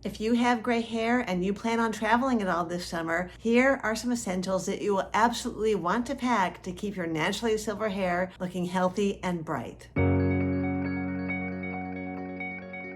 If you have gray hair and you plan on traveling at all this summer, here are some essentials that you will absolutely want to pack to keep your naturally silver hair looking healthy and bright.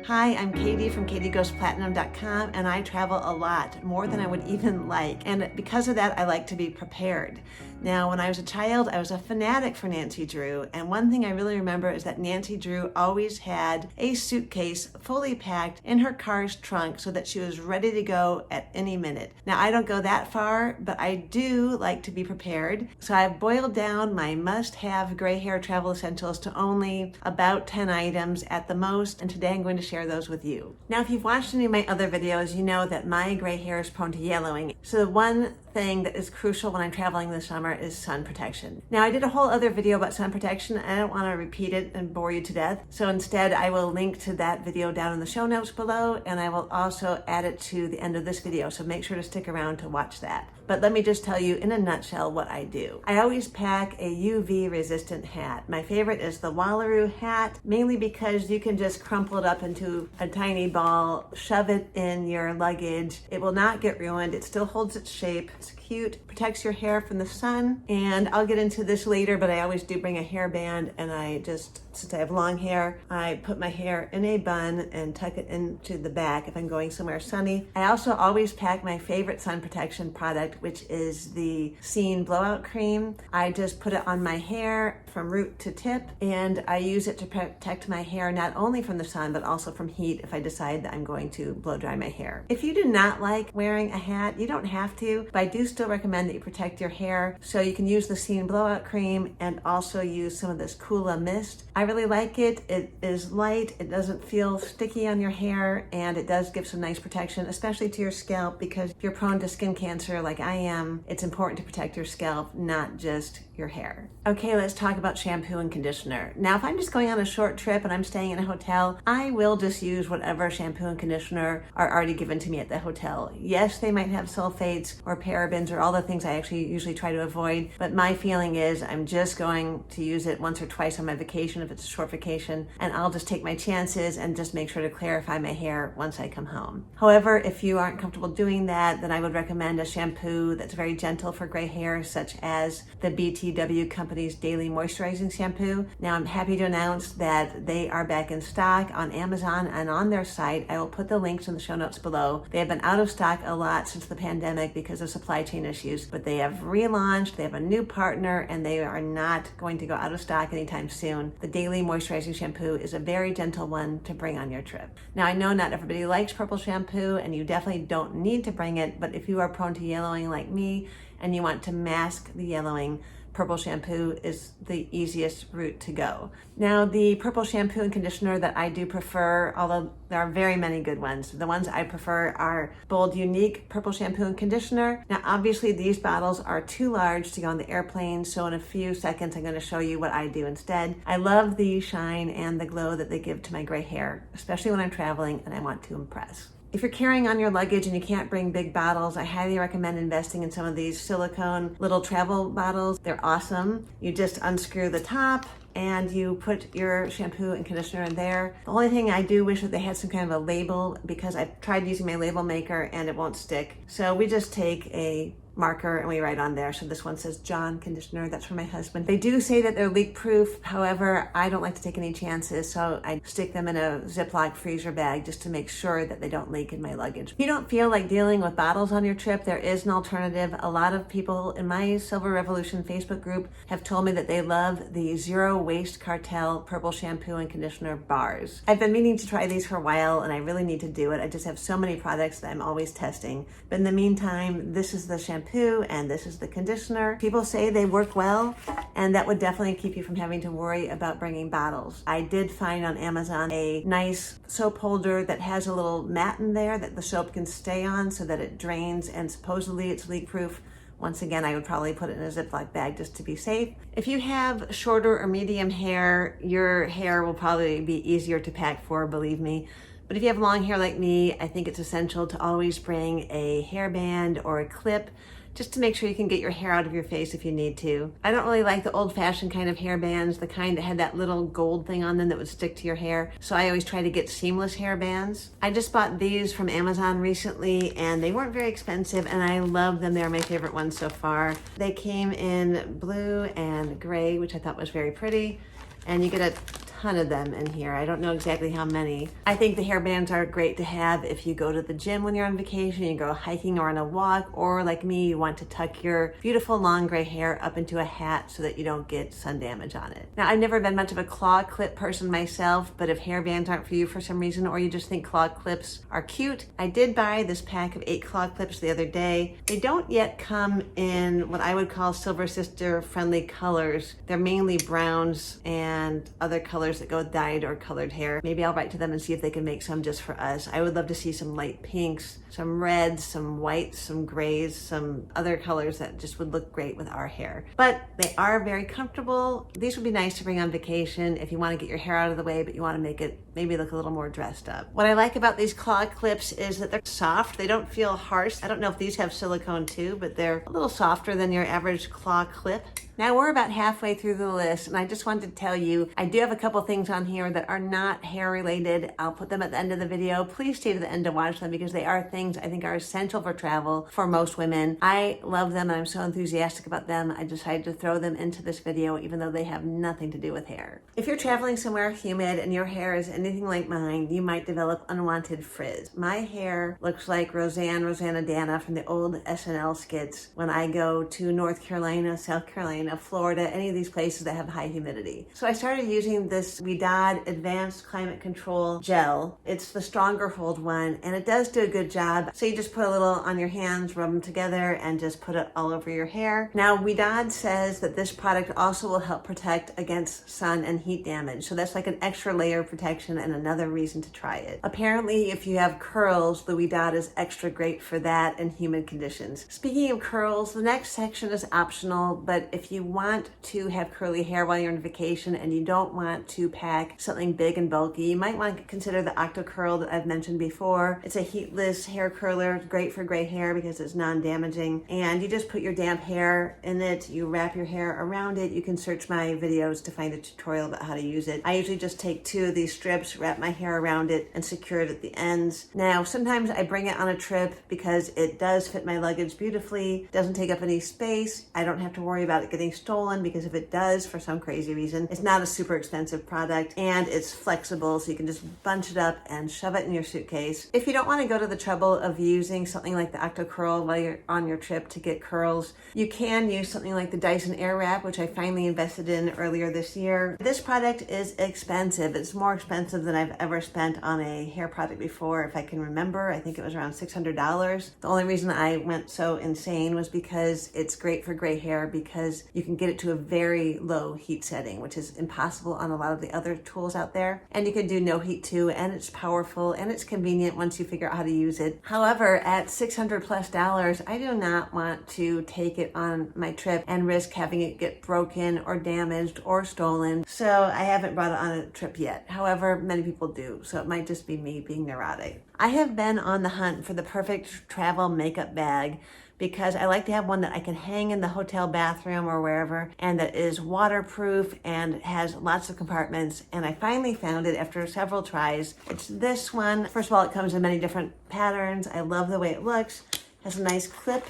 Hi, I'm Katie from KatieGoesPlatinum.com, and I travel a lot, more than I would even like. And because of that, I like to be prepared. Now, when I was a child, I was a fanatic for Nancy Drew, and one thing I really remember is that Nancy Drew always had a suitcase fully packed in her car's trunk so that she was ready to go at any minute. Now, I don't go that far, but I do like to be prepared. So I've boiled down my must-have gray hair travel essentials to only about 10 items at the most, and today I'm going to share those with you. Now, if you've watched any of my other videos, you know that my gray hair is prone to yellowing. So the one thing that is crucial when I'm traveling this summer is sun protection. Now, I did a whole other video about sun protection. I don't want to repeat it and bore you to death. So instead, I will link to that video down in the show notes below, and I will also add it to the end of this video. So make sure to stick around to watch that. But let me just tell you in a nutshell what I do. I always pack a UV resistant hat. My favorite is the Wallaroo hat, mainly because you can just crumple it up into a tiny ball, shove it in your luggage. It will not get ruined. It still holds its shape. It's cute, protects your hair from the sun. And I'll get into this later, but I always do bring a hairband, and I just, since I have long hair, I put my hair in a bun and tuck it into the back if I'm going somewhere sunny. I also always pack my favorite sun protection product, which is the Scene Blowout Cream. I just put it on my hair from root to tip, and I use it to protect my hair not only from the sun, but also from heat if I decide that I'm going to blow dry my hair. If you do not like wearing a hat, you don't have to, but I do still recommend that you protect your hair. So you can use the Scene Blowout Cream and also use some of this Coola Mist. I really like it. It is light, it doesn't feel sticky on your hair, and it does give some nice protection, especially to your scalp, because if you're prone to skin cancer like I am, it's important to protect your scalp, not just your hair. Okay, let's talk about shampoo and conditioner. Now, if I'm just going on a short trip and I'm staying in a hotel, I will just use whatever shampoo and conditioner are already given to me at the hotel. Yes, they might have sulfates or parabens or all the things I actually usually try to avoid, but my feeling is I'm just going to use it once or twice on my vacation if it's a short vacation, and I'll just take my chances and just make sure to clarify my hair once I come home. However, if you aren't comfortable doing that, then I would recommend a shampoo that's very gentle for gray hair, such as the BTW Company's Daily Moisturizing Shampoo. Now, I'm happy to announce that they are back in stock on Amazon and on their site. I will put the links in the show notes below. They have been out of stock a lot since the pandemic because of supply chain issues, but they have relaunched, they have a new partner, and they are not going to go out of stock anytime soon. The Daily Moisturizing Shampoo is a very gentle one to bring on your trip. Now, I know not everybody likes purple shampoo, and you definitely don't need to bring it, but if you are prone to yellowing like me and you want to mask the yellowing, purple shampoo is the easiest route to go. Now, the purple shampoo and conditioner that I do prefer, although there are very many good ones, the ones I prefer are Bold Unique Purple Shampoo and Conditioner. Now, obviously, these bottles are too large to go on the airplane, so in a few seconds, I'm going to show you what I do instead. I love the shine and the glow that they give to my gray hair, especially when I'm traveling and I want to impress. If you're carrying on your luggage and you can't bring big bottles, I highly recommend investing in some of these silicone little travel bottles. They're awesome. You just unscrew the top and you put your shampoo and conditioner in there. The only thing I do wish that they had some kind of a label, because I've tried using my label maker and it won't stick. So we just take a marker and we write on there. So this one says John Conditioner. That's for my husband. They do say that they're leak proof. However, I don't like to take any chances, so I stick them in a Ziploc freezer bag just to make sure that they don't leak in my luggage. If you don't feel like dealing with bottles on your trip, there is an alternative. A lot of people in my Silver Revolution Facebook group have told me that they love the Zero Waste Cartel Purple Shampoo and Conditioner bars. I've been meaning to try these for a while and I really need to do it. I just have so many products that I'm always testing. But in the meantime, this is the shampoo and this is the conditioner. People say they work well, and that would definitely keep you from having to worry about bringing bottles. I did find on Amazon a nice soap holder that has a little mat in there that the soap can stay on so that it drains, and supposedly it's leak proof. Once again, I would probably put it in a Ziploc bag just to be safe. If you have shorter or medium hair, your hair will probably be easier to pack for, believe me. But if you have long hair like me, I think it's essential to always bring a hairband or a clip just to make sure you can get your hair out of your face if you need to. I don't really like the old-fashioned kind of hairbands, the kind that had that little gold thing on them that would stick to your hair, so I always try to get seamless hairbands. I just bought these from Amazon recently, and they weren't very expensive, and I love them. They're my favorite ones so far. They came in blue and gray, which I thought was very pretty, and you get a ton of them in here. I don't know exactly how many. I think the hairbands are great to have if you go to the gym when you're on vacation, you go hiking or on a walk, or like me, you want to tuck your beautiful long gray hair up into a hat so that you don't get sun damage on it. Now, I've never been much of a claw clip person myself, but if hairbands aren't for you for some reason, or you just think claw clips are cute, I did buy this pack of 8 claw clips the other day. They don't yet come in what I would call Silver Sister friendly colors. They're mainly browns and other colors that go with dyed or colored hair. Maybe I'll write to them and see if they can make some just for us. I would love to see some light pinks, some reds, some whites, some grays, some other colors that just would look great with our hair. But they are very comfortable. These would be nice to bring on vacation if you want to get your hair out of the way, but you want to make it maybe look a little more dressed up. What I like about these claw clips is that they're soft. They don't feel harsh. I don't know if these have silicone too, but they're a little softer than your average claw clip. Now we're about halfway through the list, and I just wanted to tell you, I do have a couple things on here that are not hair related. I'll put them at the end of the video. Please stay to the end to watch them because they are things I think are essential for travel for most women. I love them and I'm so enthusiastic about them. I decided to throw them into this video even though they have nothing to do with hair. If you're traveling somewhere humid and your hair is anything like mine, you might develop unwanted frizz. My hair looks like Rosanna Dana from the old SNL skits when I go to North Carolina, South Carolina, Florida, any of these places that have high humidity. So I started using this Ouidad Advanced Climate Control Gel. It's the stronger hold one, and it does do a good job. So you just put a little on your hands, rub them together, and just put it all over your hair. Now, Ouidad says that this product also will help protect against sun and heat damage. So that's like an extra layer of protection and another reason to try it. Apparently, if you have curls, the Ouidad is extra great for that in humid conditions. Speaking of curls, the next section is optional, but if you want to have curly hair while you're on vacation and you don't want to pack something big and bulky, you might want to consider the Octocurl that I've mentioned before. It's a heatless hair curler, great for gray hair because it's non-damaging, and you just put your damp hair in it, you wrap your hair around it. You can search my videos to find a tutorial about how to use it. I usually just take 2 of these strips, wrap my hair around it, and secure it at the ends. Now, sometimes I bring it on a trip because it does fit my luggage beautifully, doesn't take up any space. I don't have to worry about it getting stolen because if it does for some crazy reason, it's not a super expensive product and it's flexible, so you can just bunch it up and shove it in your suitcase. If you don't want to go to the trouble of using something like the Octocurl while you're on your trip to get curls, you can use something like the Dyson Airwrap, which I finally invested in earlier this year. This product is expensive. It's more expensive than I've ever spent on a hair product before, if I can remember. I think it was around $600. The only reason I went so insane was because it's great for gray hair because you can get it to a very low heat setting, which is impossible on a lot of the other tools out there. And you can do no heat too, and it's powerful and it's convenient once you figure out how to use it. However, at $600+, I do not want to take it on my trip and risk having it get broken or damaged or stolen. So I haven't brought it on a trip yet. However, many people do, so it might just be me being neurotic. I have been on the hunt for the perfect travel makeup bag because I like to have one that I can hang in the hotel bathroom or wherever, and that is waterproof and has lots of compartments. And I finally found it after several tries. It's this one. First of all, it comes in many different patterns. I love the way it looks. It has a nice clip.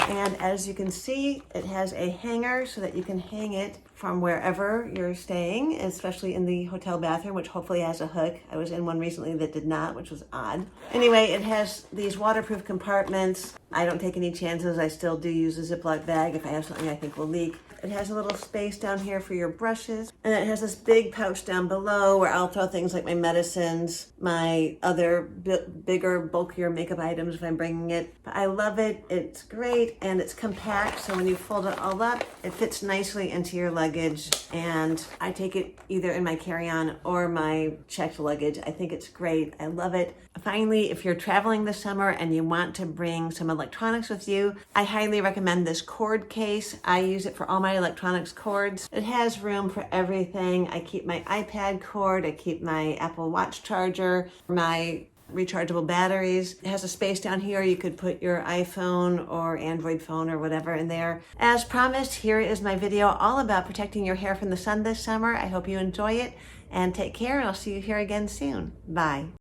And as you can see, it has a hanger so that you can hang it from wherever you're staying, especially in the hotel bathroom, which hopefully has a hook. I was in one recently that did not, which was odd. Anyway, it has these waterproof compartments. I don't take any chances. I still do use a Ziploc bag if I have something I think will leak. It has a little space down here for your brushes. And it has this big pouch down below where I'll throw things like my medicines, my other bigger, bulkier makeup items if I'm bringing it. But I love it. It's great and it's compact. So when you fold it all up, it fits nicely into your luggage. And I take it either in my carry-on or my checked luggage. I think it's great. I love it. Finally, if you're traveling this summer and you want to bring some electronics with you, I highly recommend this cord case. I use it for all my my electronics cords. It has room for everything. I keep my iPad cord, I keep my Apple Watch charger, my rechargeable batteries. It has a space down here you could put your iPhone or Android phone or whatever in there. As promised, here is my video all about protecting your hair from the sun this summer. I hope you enjoy it and take care, and I'll see you here again soon. Bye.